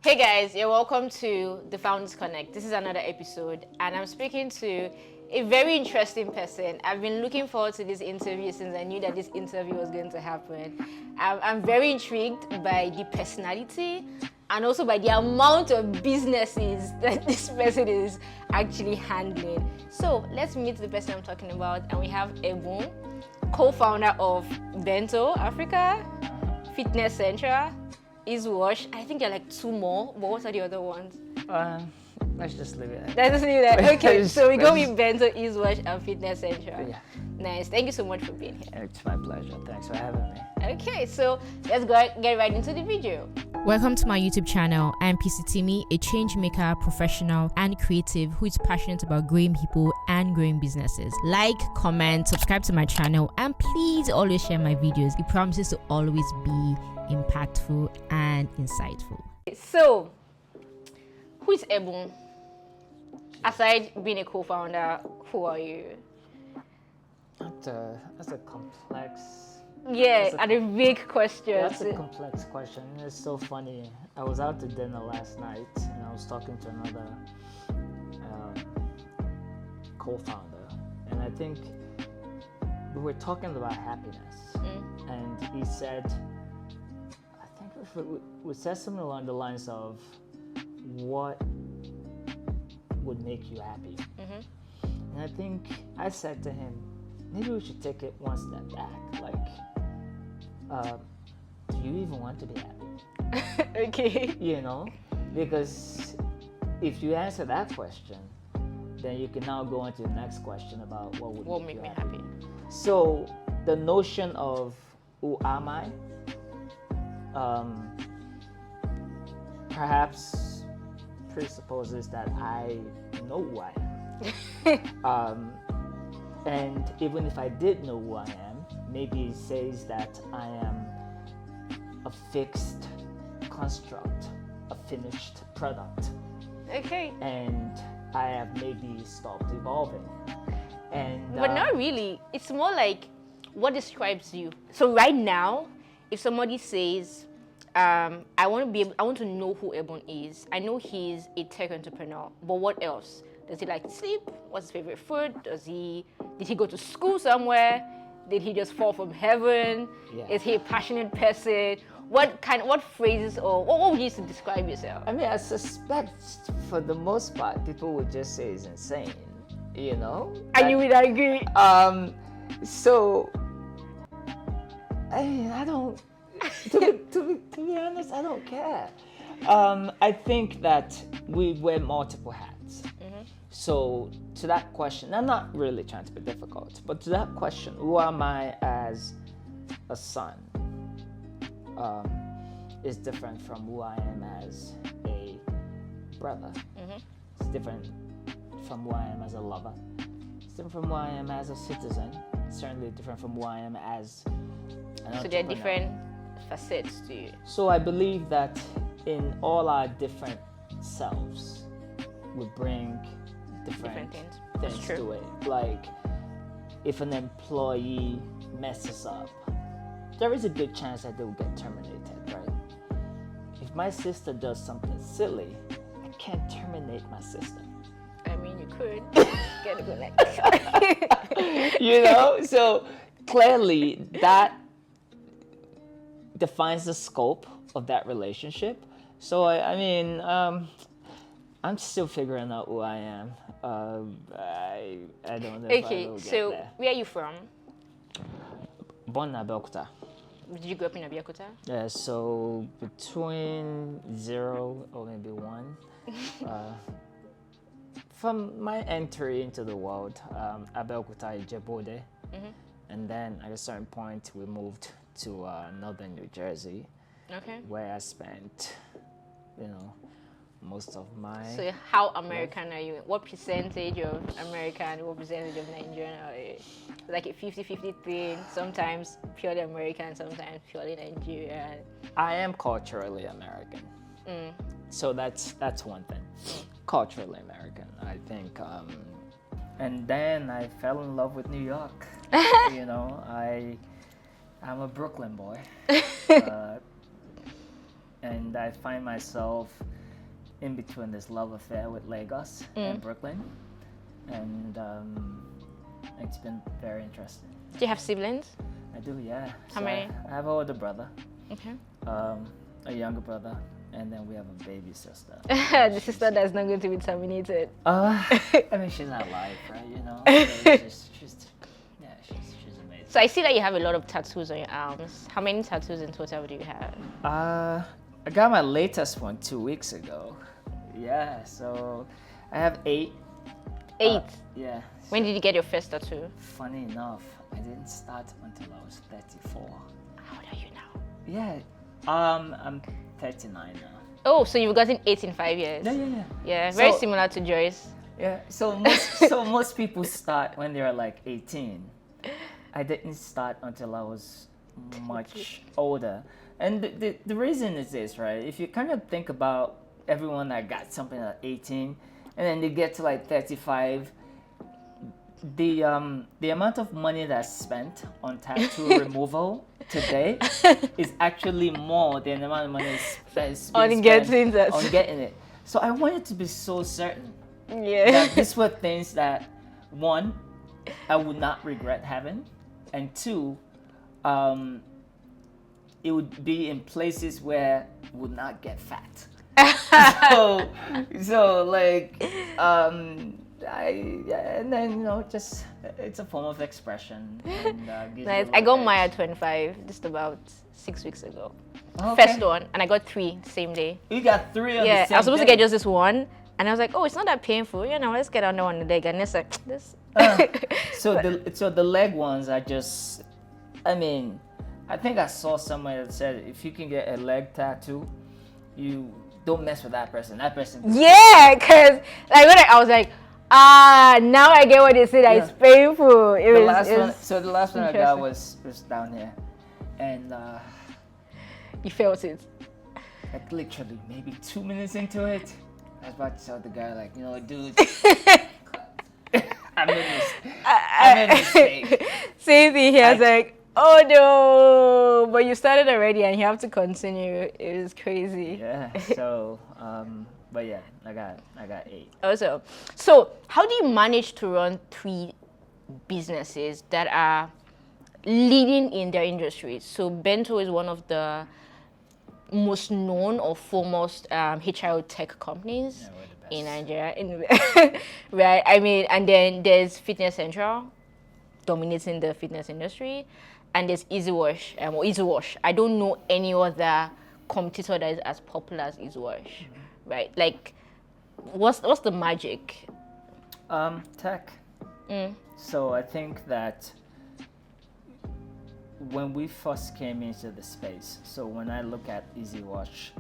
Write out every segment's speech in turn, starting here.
Hey guys, you're welcome to the Founders Connect. This is another episode and I'm speaking to a very interesting person. I've been looking forward to this interview since I knew that this interview was going to happen. I'm very intrigued by the personality and also by the amount of businesses that this person is actually handling. So let's meet the person I'm talking about, and we have Ebun, co-founder of Bento Africa, FitnessCentral, Ezwash. I think there are like two more, but what are the other ones? Let's just leave it. Let's just leave it. Okay, so we go with Bento, Ezwash, and FitnessCentral. Yeah. Nice. Thank you so much for being here. It's my pleasure. Thanks for having me. Okay, so let's get right into the video. Welcome to my YouTube channel. I am Itimi, a change maker, professional, and creative who is passionate about growing people and growing businesses. Like, comment, subscribe to my channel, and please always share my videos. It promises to always be impactful and insightful. So, who is Ebun? Aside being a co-founder, who are you? That's a complex. Yeah, and a big question. That's a complex question. It's so funny. I was out to dinner last night and I was talking to another co-founder, and I think we were talking about happiness, and he said, I think we said something along the lines of, what would make you happy? And I think I said to him, maybe we should take it one step back. Like, do you even want to be happy? Okay. You know, because if you answer that question, then you can now go into the next question about what would make me happy. So the notion of who am I, perhaps presupposes that I know who I am. And even if I did know who I am, maybe it says that I am a fixed construct, a finished product. Okay. And I have maybe stopped evolving. But not really. It's more like what describes you. So right now, if somebody says, I want to know who Ebun is. I know he's a tech entrepreneur, but what else? Does he like to sleep? What's his favorite food? Did he go to school somewhere? Did he just fall from heaven? Yeah. Is he a passionate person? What phrases or what would you use to describe yourself? I mean, I suspect for the most part, people would just say he's insane, you know? And you would agree? So, I don't, to be honest, I don't care. I think that we wear multiple hats. So to that question, I'm not really trying to be difficult, but to that question, who am I as a son, is different from who I am as a brother. It's different from who I am as a lover. It's different from who I am as a citizen. It's certainly different from who I am as an entrepreneur. So there are different facets to you. So I believe that in all our different selves, we bring different things to it. Like, if an employee messes up, there is a good chance that they will get terminated, right? If my sister does something silly, I can't terminate my sister. I mean, you could. Get a good next. You know? So clearly that defines the scope of that relationship. So I mean, I'm still figuring out who I am. I don't know. Okay, so where are you from? Born in Abeokuta. Did you grow up in Abeokuta? Yeah, so between 0 or maybe 1. From my entry into the world, Abeokuta, Ijebode, and then at a certain point we moved to northern New Jersey, where I spent, most of my... So how American are you? What percentage of American, what percentage of Nigerian are you? Like a 50-50 thing, sometimes purely American, sometimes purely Nigerian. I am culturally American. So that's one thing. Culturally American, I think. And then I fell in love with New York. I'm a Brooklyn boy. And I find myself in between this love affair with Lagos and Brooklyn, and it's been very interesting. Do you have siblings? I do, yeah. How many? I have an older brother, Okay. a younger brother, and then we have a baby sister. The sister that's not going to be terminated. I mean, she's not alive, right? You know, so she's amazing. So I see that you have a lot of tattoos on your arms. How many tattoos in total do you have? I got my latest one 2 weeks ago. Yeah, so I have 8. 8. Yeah. When did you get your first tattoo? Funny enough, I didn't start until I was 34. How old are you now? Yeah. I'm 39 now. Oh, so you've gotten 8 in 5 years. Yeah. Yeah, very So- similar to Joyce. Yeah. So most people start when they're like 18. I didn't start until I was much older. And the reason is this, right? If you kind of think about everyone that got something at 18 and then they get to like 35, the amount of money that's spent on tattoo removal today is actually more than the amount of money that's On being getting spent that. on getting it. So I wanted to be so certain Yeah. that these were things that, one, I would not regret having, and two, it would be in places where I would not get fat. so like, and then just it's a form of expression. And, gives Nice. you I a got little mine edge. at 25, just about 6 weeks ago. Okay. First one, and I got 3 same day. You got 3 on Yeah, the same I was supposed to day. get just this one, and I was like, oh, it's not that painful. You know, let's get on one leg, and it's like this. So the leg ones are just, I mean, I think I saw somewhere that said if you can get a leg tattoo, you don't mess with that person. That person. Yeah, cause like when I was like, now I get what they say that it's painful. It The was, last it one. was So the last one I got interesting. was down here, and You felt it. like literally maybe 2 minutes into it, I was about to tell the guy like, you know, dude, I made a mistake. Same thing. He was like, oh no, but you started already, and you have to continue. It was crazy. Yeah. So, but yeah, I got 8. Also, so how do you manage to run 3 businesses that are leading in their industries? So Bento is one of the most known or foremost HRO tech companies Yeah, we're the best. in Nigeria, right? I mean, and then there's FitnessCentral, dominating the fitness industry, and there's Ezwash. I don't know any other competitor that is as popular as Ezwash, right? Like, what's the magic? Tech. So I think that when we first came into the space, so when I look at Ezwash,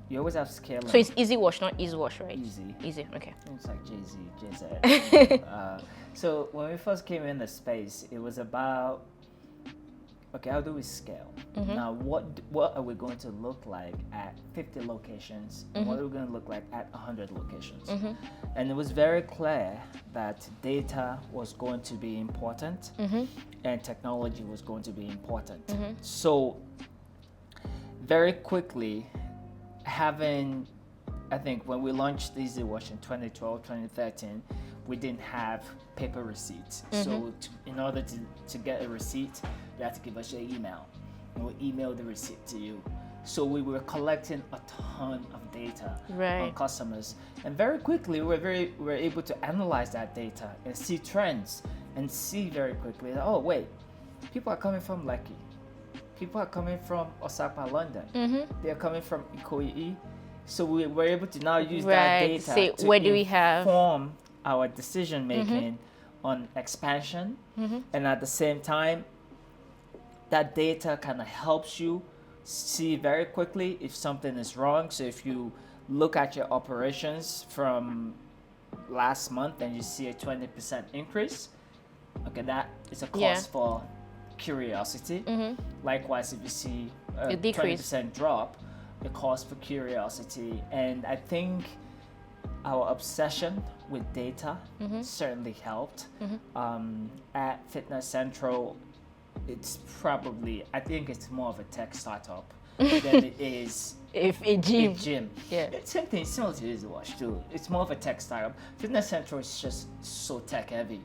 you always have scaling. So it's Ezwash, not Ezwash, right? Easy, okay. It's like Jay-Z, Jay-Z. So when we first came in the space, it was about, okay, how do we scale? Now, what are we going to look like at 50 locations? And what are we going to look like at 100 locations? And it was very clear that data was going to be important and technology was going to be important. So very quickly, I think when we launched Ezwash in 2012, 2013, we didn't have paper receipts. So in order to get a receipt, you have to give us your email, and we'll email the receipt to you. So we were collecting a ton of data on customers, and very quickly we were able to analyze that data and see trends, and see very quickly that, oh wait, people are coming from Lekki, people are coming from Osaka, London, they are coming from Ikoyi. So we were able to now use that data Say, to where do we have inform our decision making on expansion, and at the same time, that data kind of helps you see very quickly if something is wrong. So if you look at your operations from last month and you see a 20% increase, okay, that is a cause for curiosity. Likewise, if you see a decrease. 20% drop, a cause for curiosity. And I think our obsession with data certainly helped. At FitnessCentral, it's probably, I think it's more of a tech startup than it is if a gym. Yeah. It's same thing, similar to Ezwash too. It's more of a tech startup. FitnessCentral is just so tech heavy.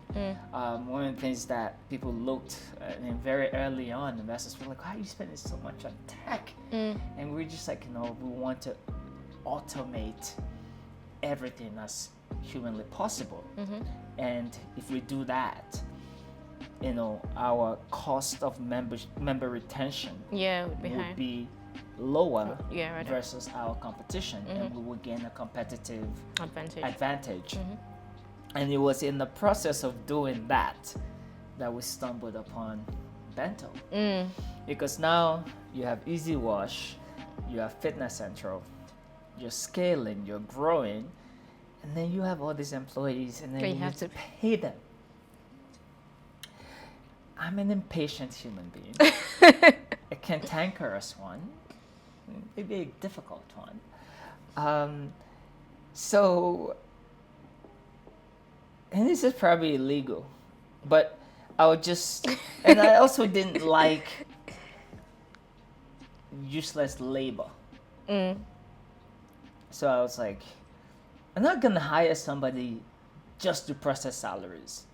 One of the things that people looked and very early on, investors were like, why are you spending so much on tech? And we're just like, we want to automate everything as humanly possible. And if we do that, our cost of member retention would be lower versus our competition, and we will gain a competitive advantage. And it was in the process of doing that we stumbled upon Bento. Because now you have Ezwash, you have FitnessCentral, you're scaling, you're growing, and then you have all these employees, and then you have to pay them. I'm an impatient human being, a cantankerous one, maybe a difficult one. So, and this is probably illegal, but I would just, and I also didn't like useless labor. So I was like, I'm not gonna hire somebody just to process salaries,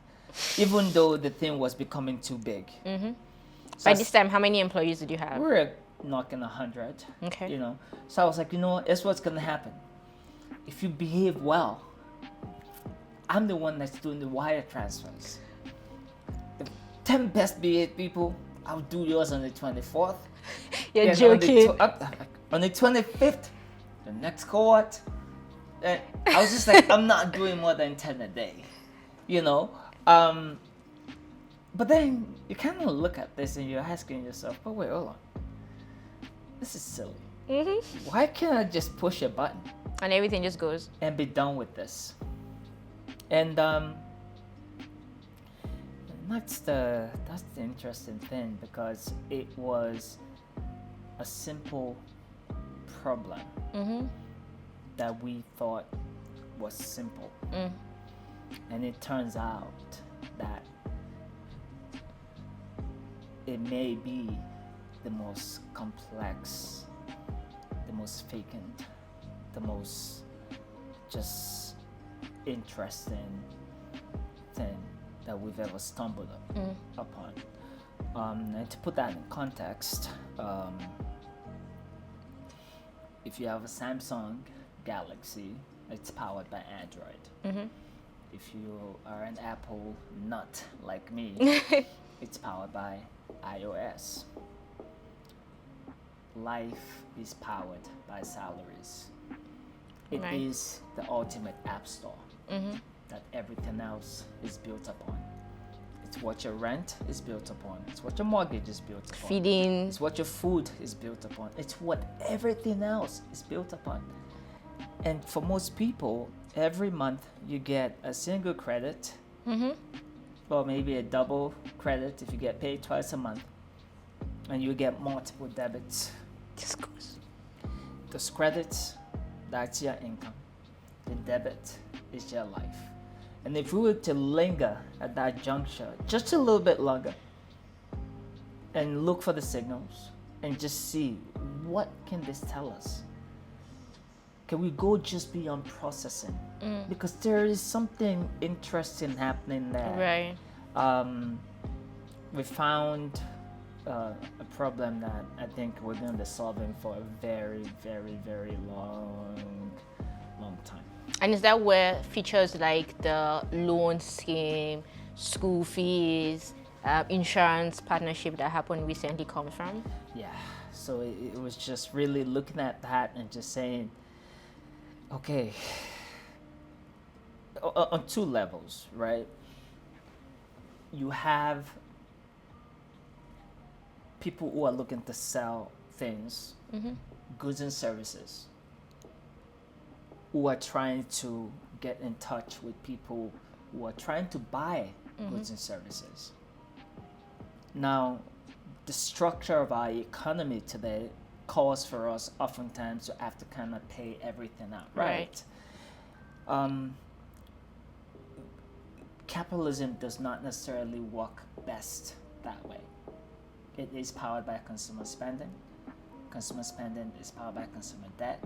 even though the thing was becoming too big. So by this time, how many employees did you have? We were knocking 100. Okay. So I was like, that's what's gonna happen. If you behave well, I'm the one that's doing the wire transfers. The 10 best behaved people, I'll do yours on the 24th. You're joking. On the 25th, the next cohort. And I was just like, I'm not doing more than 10 a day, But then you kind of look at this and you're asking yourself, but wait, hold on. This is silly. Why can't I just push a button? And everything just goes. And be done with this. And that's the interesting thing, because it was a simple problem that we thought was simple. And it turns out that it may be the most complex, the most vacant, the most just interesting thing that we've ever stumbled upon. And to put that in context, if you have a Samsung Galaxy, it's powered by Android. If you are an Apple nut like me, it's powered by iOS. Life is powered by salaries. It is the ultimate app store that everything else is built upon. It's what your rent is built upon. It's what your mortgage is built upon. Feeding. It's what your food is built upon. It's what everything else is built upon. And for most people, every month you get a single credit, or maybe a double credit if you get paid twice a month, and you get multiple debits. Just goes. Those credits, that's your income. The debit is your life. And if we were to linger at that juncture just a little bit longer and look for the signals and just see, what can this tell us? Can we go just beyond processing? Because there is something interesting happening there. We found a problem that I think we're going to be solving for a very, very, very long time. And is that where features like the loan scheme, school fees, insurance partnership that happened recently come from? Yeah, so it was just really looking at that and just saying, okay, on two levels, right? You have people who are looking to sell things, goods and services, who are trying to get in touch with people who are trying to buy goods and services. Now, the structure of our economy today calls for us oftentimes to have to kind of pay everything out, right? Capitalism does not necessarily work best that way. It is powered by consumer spending. consumer spending is powered by consumer debt.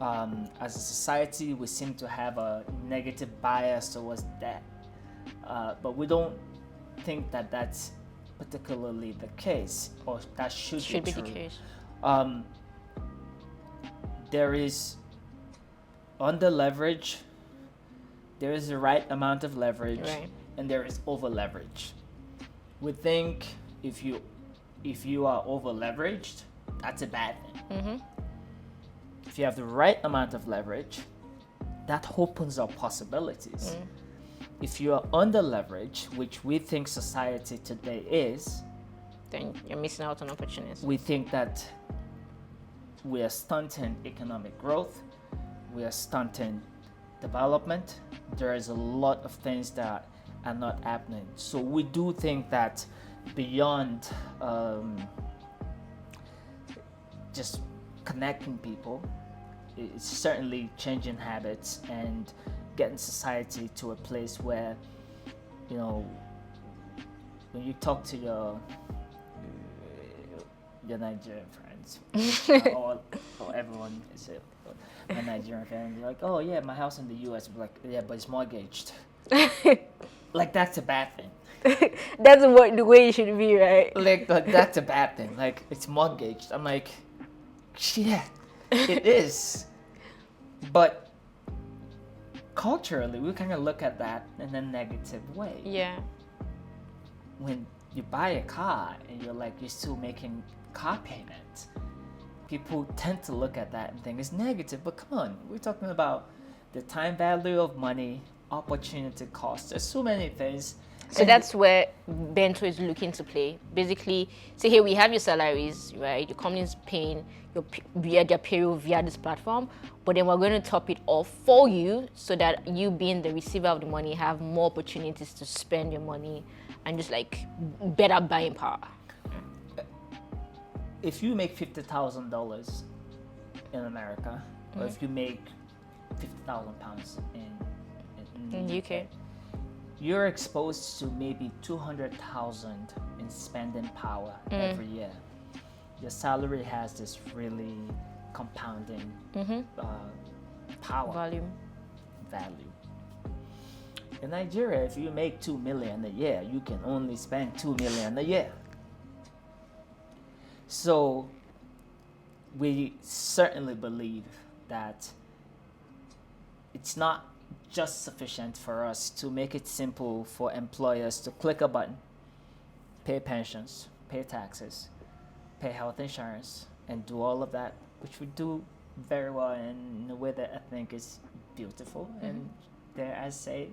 As a society, we seem to have a negative bias towards debt, but we don't think that that's particularly the case, or that should be the true. case. There is under leverage, there is the right amount of leverage, Right. and there is over leverage. We think if you are over leveraged, that's a bad thing. If you have the right amount of leverage, that opens up possibilities. If you are under leveraged, which we think society today is, Then you're missing out on opportunities. we think that we are stunting economic growth, we are stunting development. There is a lot of things that are not happening. So we do think that beyond just connecting people, it's certainly changing habits and getting society to a place where, you know, when you talk to your Nigerian friends, or everyone is my Nigerian friends, like, oh yeah, my house in the US, like, yeah, but it's mortgaged. Like, that's a bad thing. That's the way it should be, right? Like that's a bad thing. Like, it's mortgaged. I'm like, yeah, it is. But culturally, we kind of look at that in a negative way. Yeah. When you buy a car and you're still making car payments, people tend to look at that and think it's negative. But come on, we're talking about the time value of money, opportunity cost. There's so many things. So that's where Bento is looking to play. Basically, so here we have your salaries, right? Your company's paying via their payroll via this platform, but then we're going to top it off for you so that you, being the receiver of the money, have more opportunities to spend your money and just like better buying power. If you make $50,000 in America, or if you make £50,000 in In UK. you're exposed to maybe 200,000 in spending power every year. Your salary has this really compounding power Value. In Nigeria, if you make 2 million a year, you can only spend 2 million a year. So we certainly believe that it's not just sufficient for us to make it simple for employers to click a button, pay pensions, pay taxes, pay health insurance, and do all of that, which we do very well in a way that I think is beautiful, and dare I say,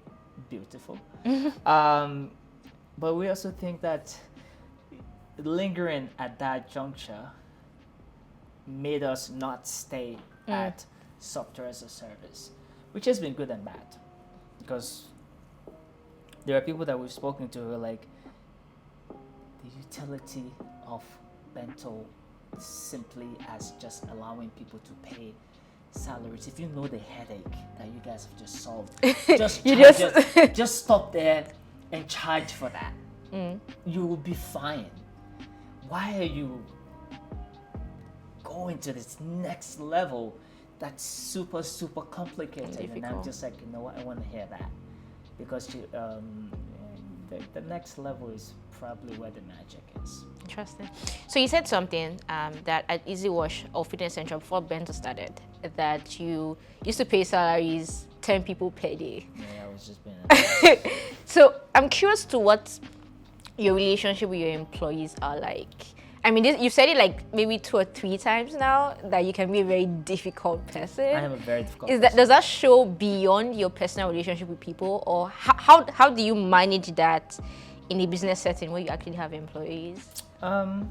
beautiful. But we also think that lingering at that juncture made us not stay at software as a service, which has been good and bad, because there are people that we've spoken to who are like, the utility of Bento simply as just allowing people to pay salaries. If you know the headache that you guys have just solved, just stop there and charge for that. You will be fine. Why are you going to this next level that's super complicated? And I'm just like, you know what, I want to hear that, because the next level is probably where the magic is. Interesting. So you said something that at EasyWash or FitnessCentral before Bento started, that you used to pay salaries 10 people per day. Yeah, I was just being So I'm curious to what your relationship with your employees are like. I mean, you said it like maybe 2 or 3 times now, that you can be a very difficult person. I am a very difficult person. Does that show beyond your personal relationship with people, or how do you manage that in a business setting where you actually have employees? Are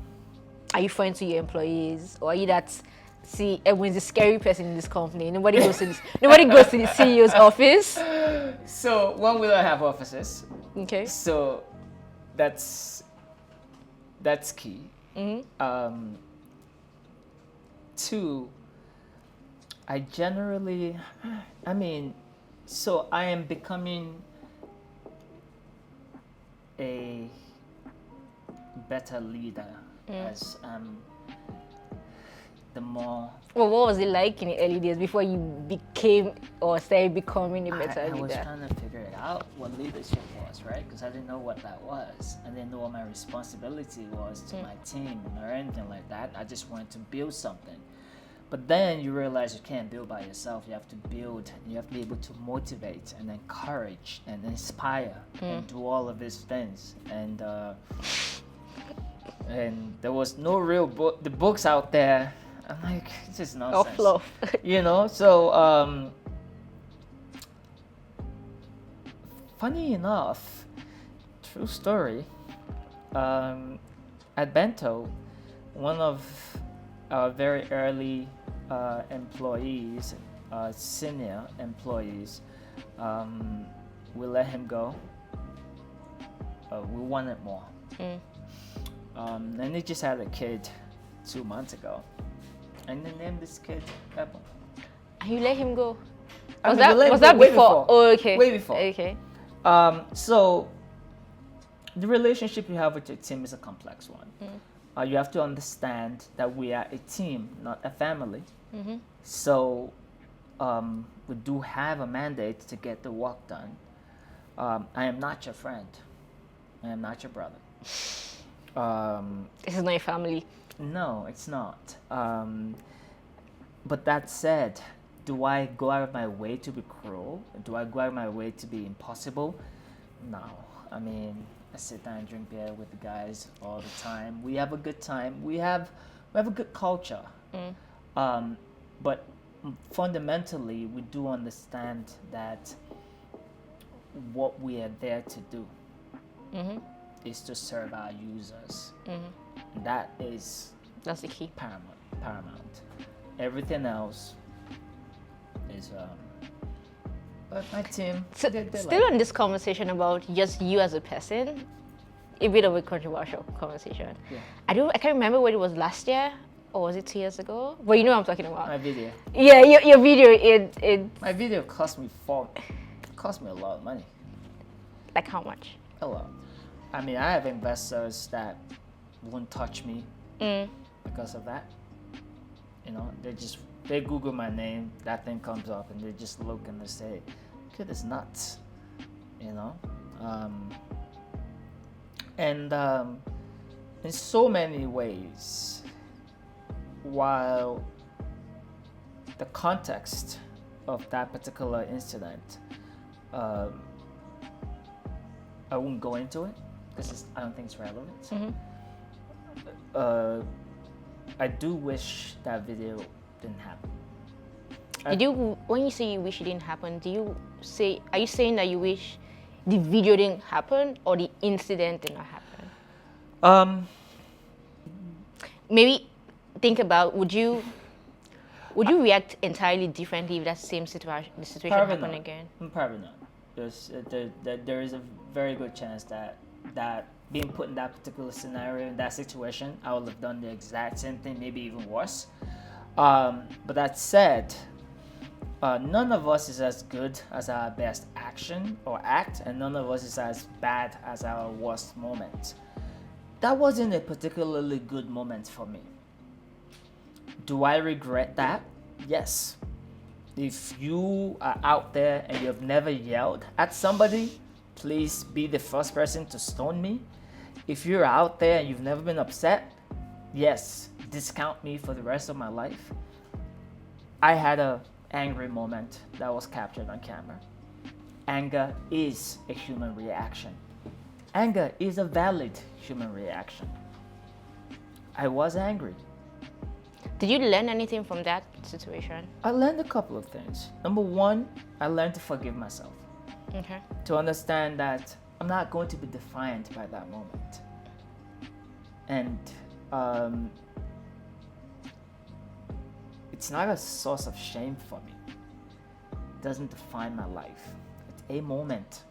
you friends with your employees, or are you that? See, Ebun's the scary person in this company. Nobody goes to the CEO's office. So one, we don't have offices. Okay. So that's key. 2, I generally, so I am becoming a better leader as the more Well, what was it like in the early days before you became or started becoming a better I was leader? trying to figure it out what leadership was, right? Because I didn't know what that was. I didn't know what my responsibility was to my team or anything like that. I just wanted to build something. But then you realize you can't build by yourself. You have to build. You have to be able to motivate and encourage and inspire and do all of these things. And there was no real book. The books out there, I'm like, it's just nonsense. Or fluff. You know, so funny enough, true story, at Bento, one of our very early employees, senior employees, we let him go. We wanted more. And he just had a kid 2 months ago. And they named this kid Ebun. And you let him go? I Was mean, that way before? Oh, okay. Way before. Okay. So the relationship you have with your team is a complex one. You have to understand that we are a team, not a family. So we do have a mandate to get the work done. I am not your friend. I am not your brother. This is not a family. No, it's not. But that said, do I go out of my way to be cruel? Do I go out of my way to be impossible? No. I mean, I sit down and drink beer with the guys all the time. We have a good time. We have a good culture. But fundamentally, we do understand that what we are there to do is to serve our users. That's the key. paramount. Everything else is but my team. So, still on this conversation about just you as a person, a bit of a controversial conversation. Yeah. I can't remember whether it was last year or was it 2 years ago. But you know what I'm talking about. My video. Yeah, your video. It My video cost me a lot of money. like how much? A lot. I mean, I have investors that won't touch me because of that. You know, they Google my name, that thing comes up, and they just look and they say, "Kid is nuts," you know. And in so many ways, while the context of that particular incident, I won't go into it because I don't think it's relevant. I do wish that video didn't happen. When you say you wish it didn't happen, are you saying that you wish the video didn't happen or the incident did not happen? Maybe think about, would you react entirely differently if that same situation happened again? Probably not. There is a very good chance that being put in that particular scenario, in that situation, I would have done the exact same thing, maybe even worse. But that said, none of us is as good as our best action or act, and none of us is as bad as our worst moment. That wasn't a particularly good moment for me. Do I regret that? Yes. If you are out there and you have never yelled at somebody, please be the first person to stone me. If you're out there and you've never been upset, yes, discount me for the rest of my life. I had an angry moment that was captured on camera. Anger is a human reaction. Anger is a valid human reaction. I was angry. Did you learn anything from that situation? I learned a couple of things. Number one, I learned to forgive myself. Okay. To understand that I'm not going to be defined by that moment. And it's not a source of shame for me. It doesn't define my life. It's a moment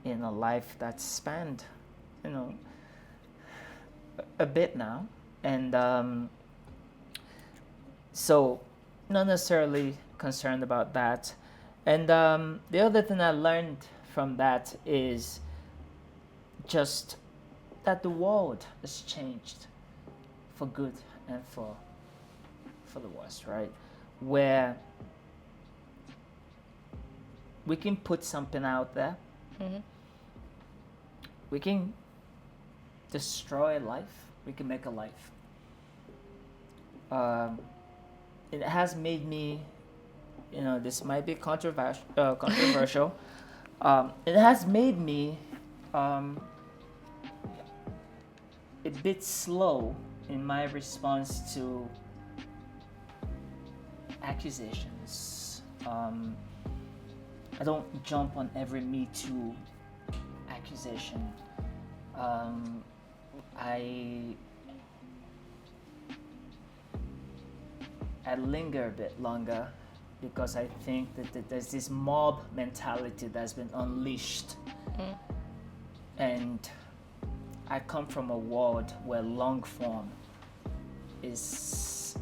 in a life that's spanned, a bit now. And so not necessarily concerned about that. And the other thing I learned from that is just that the world has changed for good and for the worst, right? Where we can put something out there. We can destroy a life. We can make a life. It has made me, this might be controversial. It has made me a bit slow in my response to accusations. I don't jump on every Me Too accusation. I linger a bit longer because I think that there's this mob mentality that's been unleashed. And I come from a world where long form is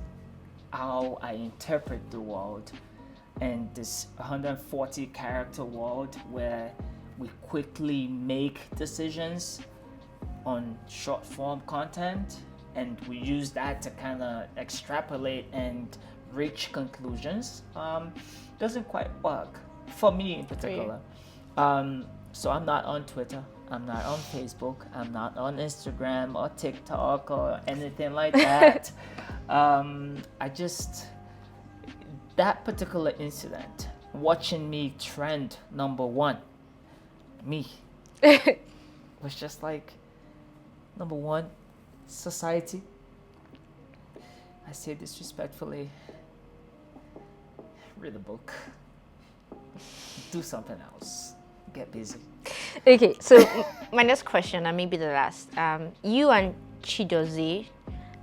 how I interpret the world, and this 140 character world where we quickly make decisions on short form content, and we use that to kind of extrapolate and reach conclusions, doesn't quite work for me in particular. So I'm not on Twitter, I'm not on Facebook, I'm not on Instagram or TikTok or anything like that. That particular incident, watching me trend #1, me, was just like, #1, society. I say disrespectfully, read a book, do something else, get busy. Okay, so my next question, and maybe the last. You and Chidozie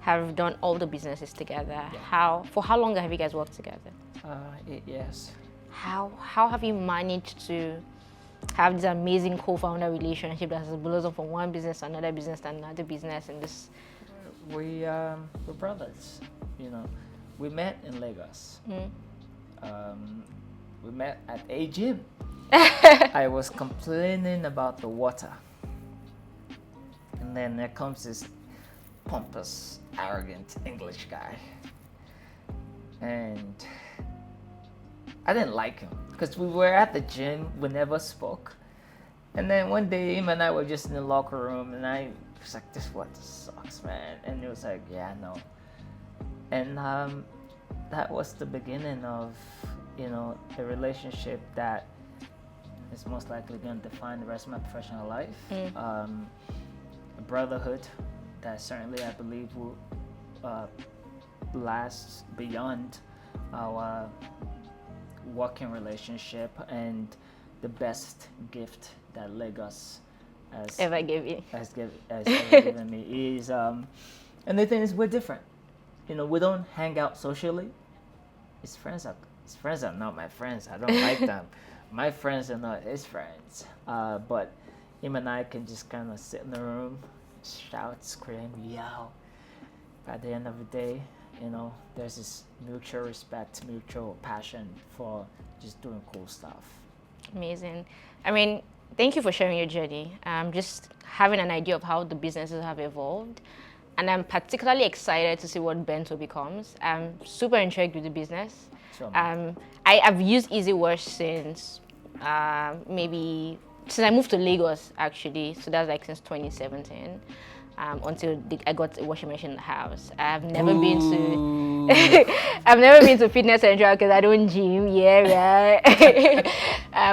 have done all the businesses together. Yeah. For how long have you guys worked together? 8 years. How have you managed to have this amazing co-founder relationship that has blossomed from one business to another business to another business in this? We're brothers, We met in Lagos. We met at a gym. I was complaining about the water, and then there comes this pompous, arrogant English guy, and I didn't like him because we were at the gym, we never spoke, and then one day him and I were just in the locker room, and I was like, "This water sucks, man," and he was like, "Yeah, I know," and that was the beginning of a relationship that is most likely going to define the rest of my professional life. A brotherhood that certainly I believe will last beyond our working relationship, and the best gift that Lagos has Ever gave you? has ever given me is and the thing is, we're different. We don't hang out socially. His friends are not my friends. I don't like them. My friends are not his friends. But him and I can just kind of sit in the room, shout, scream, yell. At the end of the day, there's this mutual respect, mutual passion for just doing cool stuff. Amazing. I mean, thank you for sharing your journey. Just having an idea of how the businesses have evolved. And I'm particularly excited to see what Bento becomes. I'm super intrigued with the business. Sure. I've used EasyWash since maybe since I moved to Lagos, actually. So that's like since 2017. Until I got a washing machine in the house. I've never been to FitnessCentral because I don't gym. Yeah, right.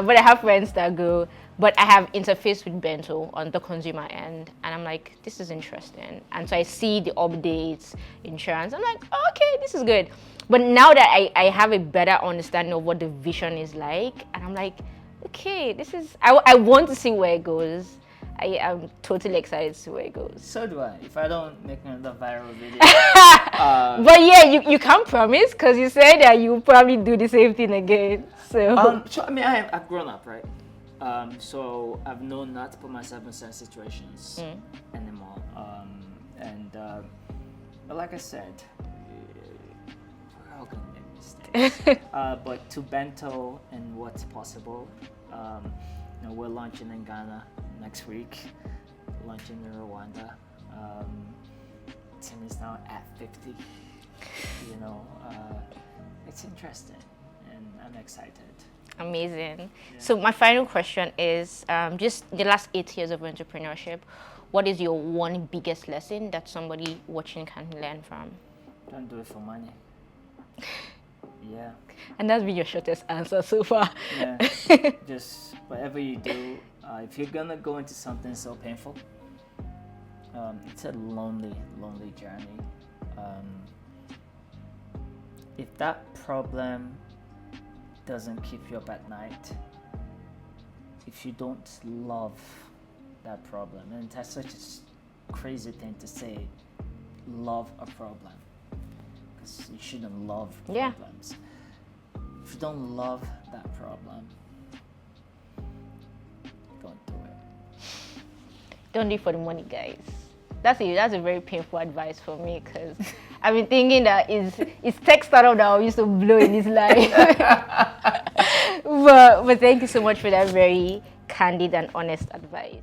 But I have friends that go. But I have interfaced with Bento on the consumer end, and I'm like, this is interesting. And so I see the updates, insurance. I'm like, oh, okay, this is good. But now that I have a better understanding of what the vision is like, and I'm like, okay, this is. I want to see where it goes. I am totally excited to see where it goes. So do I. If I don't make another viral video. But yeah, you can't promise because you said that you probably do the same thing again. So. So I mean, I've grown up, right? So I've known not to put myself in certain situations anymore. But like I said, we're all gonna make mistakes. But to Bento and what's possible, we're launching in Ghana next week, launching in Rwanda. Tim is now at 50. You know, it's interesting, and I'm excited. Amazing. Yeah. So my final question is, just the last 8 years of entrepreneurship, what is your one biggest lesson that somebody watching can learn from? Don't do it for money. Yeah. And that's been your shortest answer so far. Yeah. Just whatever you do, if you're gonna go into something so painful, it's a lonely journey. If that problem doesn't keep you up at night, if you don't love that problem, and that's such a crazy thing to say, love a problem, because you shouldn't love problems. If you don't love that problem, don't do it. Don't do it for the money, guys. That's a very painful advice for me, because I've been thinking that it's tech startup that I used to blow in his life. but thank you so much for that very candid and honest advice.